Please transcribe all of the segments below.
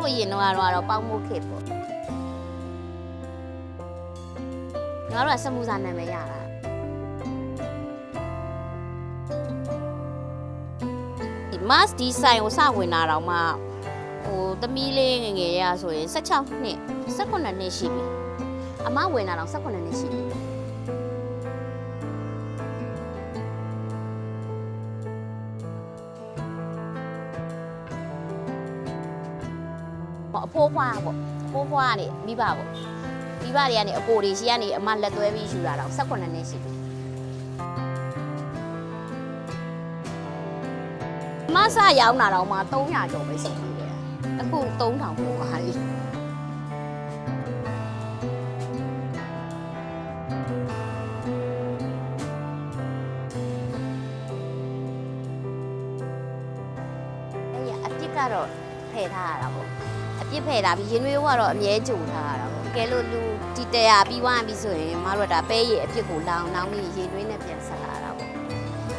တို့ရင်တော့ပေါင်းမှုခေပေါ့ငါတို့ကစမူစာနာမည်ရတာဒီ mass design ကိုစဝင်လာတော့မှဟိုသမီးလေးငယ်ငယ်ရဆိုရင်16နှစ်18နှစ်ရှိပြီအမဝင်လာတော့18နှစ်ရှိပြီအဖိုးဖွားပေါ့ဖိုးဖွားကနေမိဘပေါ့မိဘတွေကနေအကိုတွေရှိကနေအမလက်သွဲပြီးယူလာတော့18နှစ်ရှိပြီမဆာရောင်းလာတော့မှ300ကျော်ပဲရှိသေးတယ်အခု3000ပို့ပါလေအပြစ်ကတော့ဖယ်ထားရတာပေါ့အပြစ်ဖယ်ထားပြီးရင်တွေကတော့အမြဲကြုံထားရတာပေါ့ကဲလို့လူတီတဲရပြီးွားပြီဆိုရင်မတို့ကဒါပဲရည်အပြစ်ကိုလောင်ပြီးရင်တွေနဲ့ပြန်ဆက်လာတာပေါ့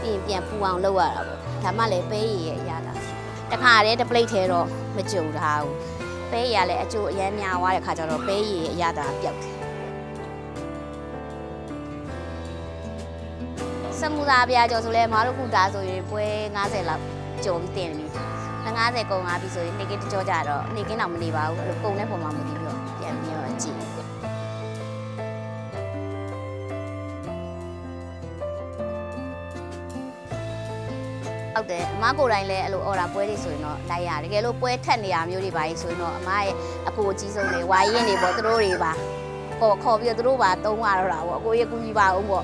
ပြီးရင်ပြန်ပူအောင်လုပ်ရတာပေါ့ဒါမှလည်းပဲရည်ရဲ့အရာတာတခါတည်းတစ်ပလိတ်ထဲတော့မကြုံထားဘူးပဲရည်ကလည်းအကျိုးအများများသွားတဲ့ခါကျတော့ပဲရည်ရဲ့အရာတာပြောက်တယ်စမူသာပြာကျော်ဆိုလဲမတို့ခုဒါဆိုရင်ပွဲ90လောက်ကျော်ပြီးတင်ပြီ50ကုန်သွားပြီဆိုရင်နေကင်းတကြောကြတော့နေကင်းတော့မနေပါဘူးအဲ့လိုကုန်တဲ့ပုံမှာမသိပြီးတော့ပြန်ပြီးတော့ကြည့်ဟုတ်တယ်အမကိုယ်တိုင်လည်းအဲ့လိုအော်ဒါပွဲတွေဆိုရင်တော့လိုက်ရတယ်တကယ်လို့ပွဲထက်နေရမျိုးတွေပါဆိုရင်တော့အမရဲ့အကိုအကြီးဆုံးတွေဝါရင်တွေပေါ့သူတို့တွေပါခေါ်ပြီးတော့သူတို့ပါသုံးရတော့တာပေါ့အကိုရဲ့ကူညီပါအောင်ပေါ့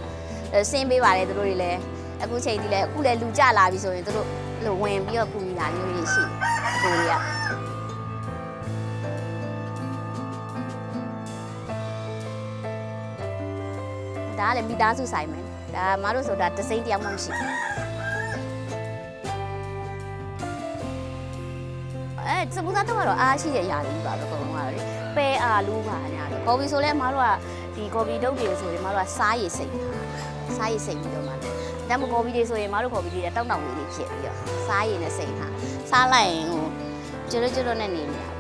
ဆင်းပေးပါတယ်သူတို့တွေလည်းအခုချိန်ဒီလည်းအခုလည်းလူကြလာပြီဆိုရင်သူတို့လို့ဝင်ပြီးတော့ကူညီတာမျိုးတွေရှိကိုတွေကဒါလည်းမိသားစုဆိုင်မယ်ဒါမတို့ဆိုတာတစိမ့်တယောက်မှမရှိစပူစားတော့အားရှိတဲ့အရာတွေပါတော့အကုန်လုံးကလေပဲအာလူးပါညာလေကော်ဖီဆိုလဲအမတို့ကဒီကော်ဖီတုပ်တွေဆိုရင်အမတို့ကစားရည်စိတ်ပြီးတော့မှဒါမှမဟုတ်ကော်ဖီတွေဆိုရင်မတို့ကော်ဖီတွေတောက်တောက်လေးဖြစ်ပြီးတော့စားရည်နဲ့စိတ်ထားစားလိုက်ရင်ဟိုကျွတ်နဲ့နေနေတာ။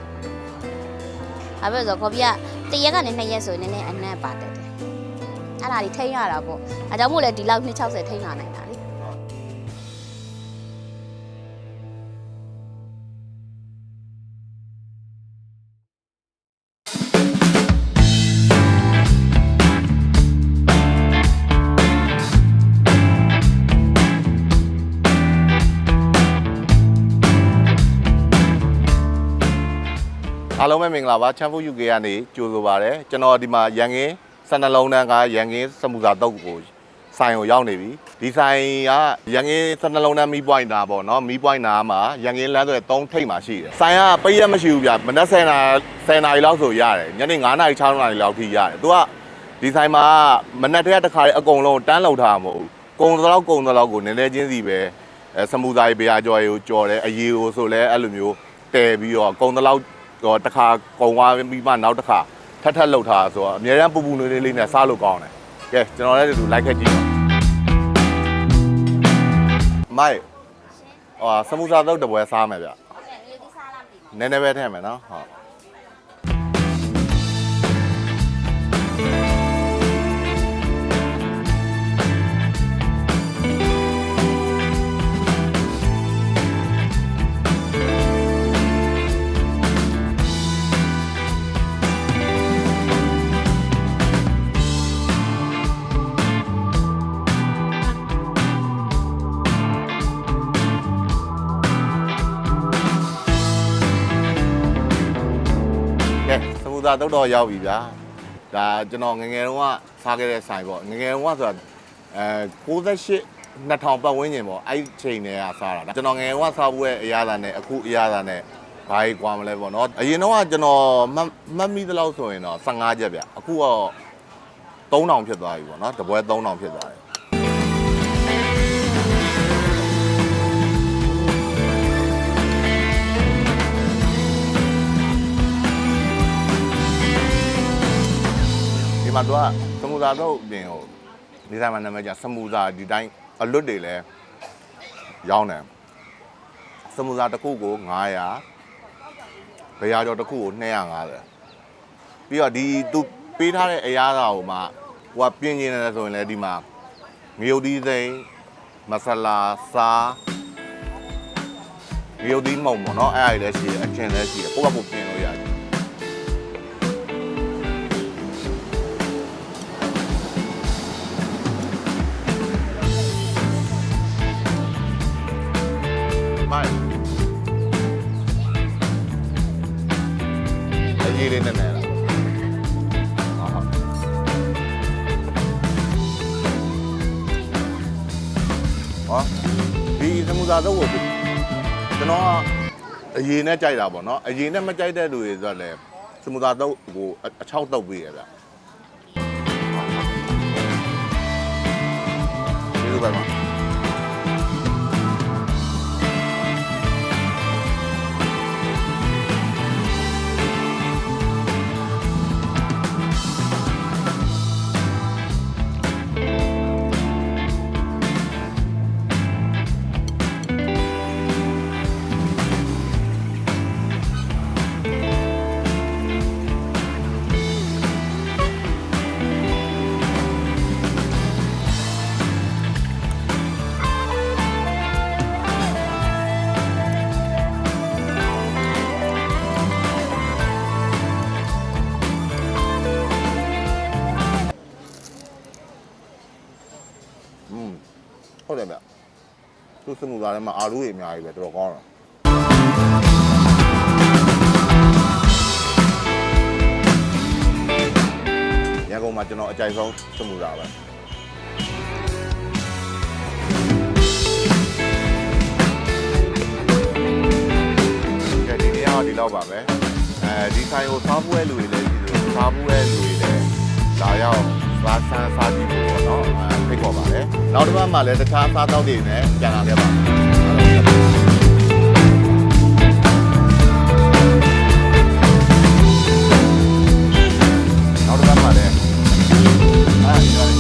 အဲ့ဒါဆိုကော်ဖီက1ရက်ကနေ2ရက်ဆိုရင်နည်းနည်းအနက်ပါတက်တယ်။အဲ့ဒါကြီးထိန်းရတာပေါ့။ဒါကြောင့်မို့လဲဒီလောက်260ထိန်းလာနိုင်တာလေ။အားလုံးပဲမင်္ဂလာပါချမ်းဖူး UK ကနေကြိုဆိုပါရစေကျွန်တော်ဒီမှာရန်ကင်း12လုံးတန်းကရန်ကင်းစမူစာတုပ်ကိုဆိုင်ကိုရောက်နေပြီဒီဆိုင်ကရန်ကင်း12လုံးတန်းမီးပွိုင်းတာပေါ့နော်မီးပွိုင်းတာမှာရန်ကင်းလမ်းဆို3ထိပ်မှာရှိတယ်ဆိုင်ကပိတ်ရက်မရှိဘူးဗျမနက်10နာရီလောက်ဆိုရတယ်ညနေ9နာရီ6နာရီလောက်ထိရတယ်သူကဒီဆိုင်မှာမနက်တည်းကတစ်ခါလေးအကုန်လုံးတန်းလောက်ထားမှာမဟုတ်ဘူးကုန်သလောက်ကိုနည်းနည်းချင်းစီပဲစမူစာရေးဘေးအကျော်ကိုကြော်တယ်အရေးကိုဆိုလဲအဲ့လိုမျိုးတည်ပြီးတော့ကုန်သလောက်တော့တစ်ခါကုံသွားပြီးမှနောက်တစ်ခါထပ်လှုပ်ထားဆိုတော့အများအားပူနွေးလေးနဲ့စားလို့ကောင်းတယ်ကဲကျွန်တော်လည်းဒီလိုလိုက်ခဲ့ကြည့်ပါမိုက်စမူစာတော့တပွဲစားမယ်ဗျနည်းနည်းပဲထည့်မယ်နော်ဟုတ်ဒါတော့ရောက်ပြီဗျာဒါကျွန်တော်ငငယ်တုန်းကစားခဲ့တဲ့ဆိုင်ပေါ့ငငယ်တုန်းကဆိုတာ68 2000ပတ်ဝန်းကျင်ပေါ့အဲ့ချိန်တည်းကစားတာကျွန်တော်ငငယ်တုန်းကစားဖို့ရဲ့အရာသာနဲ့အခုအရာသာနဲ့ဘာကြီးကွာမလဲပေါ့နော်အရင်တော့ကကျွန်တော်မှတ်မိသလောက်ဆိုရင်တော့15ချက်ဗျအခုတော့3000ဖြစ်သွားပြီပေါ့နော်တပွဲ3000ဖြစ်သွားတယ်ဒီမှာတော့စမူစာတော့ပြင်ဟိုဒီဆိုင်မှာနာမည်ကျစမူစာဒီတိုင်းအလွတ်တွေလည်းရောင်းတယ်စမူစာတစ်ခုကို900 ရာကျော်တစ်ခုကို250ပြီးတော့ဒီသူပေးထားတဲ့အရာသာကိုမှဟိုကပြင်းကျင်တယ်ဆိုရင်လည်းဒီမှာငရုတ်သီးစိမ်းမဆလာစားငရုတ်သီးမှုံပေါ့နော်အဲ့အရာတွေလည်းရှိတယ်အချင်းလည်းရှိတယ်ကိုယ့်ဘက်ကိုပြင်လို့ရတယ်မိုက်အရေးလေးနဲ့လားဒီစမူစာတော့ကျွန်တော်ကအရင်နဲ့ကြိုက်တာပေါ့နော်အရင်နဲ့မကြိုက်တဲ့လူတွေဆိုတော့လေစမူစာတော့ကိုအချောက်တုပ်ပေးရဗျဒီလိုပဲပါဟုတ်တယ်ဗျသူစမူစာထဲမှာအာလူးတွေအများကြီးပဲတော်တော်ကောင်းတယ်ရန်ကုန်မှာကျွန်တော်အကြိုက်ဆုံးစမူစာပဲကဲဒီနေ့ကတော့ဒီလောက်ပါပဲဒီဆိုင်ကိုစားပွဲလူတွေလည်းရှိတယ်စားပွဲလူတွေလည်းလာရောက်စားဆန်းစားကြည့်ဖို့ပေါ့နော်ဖိတ်ခေါ်ပါတယ်နောက်တစ်ပတ်မှလည်းတခြားစားတောက်တွေနဲ့ပြန်လာခဲ့ပါနောက်တစ်ပတ်မှလည်း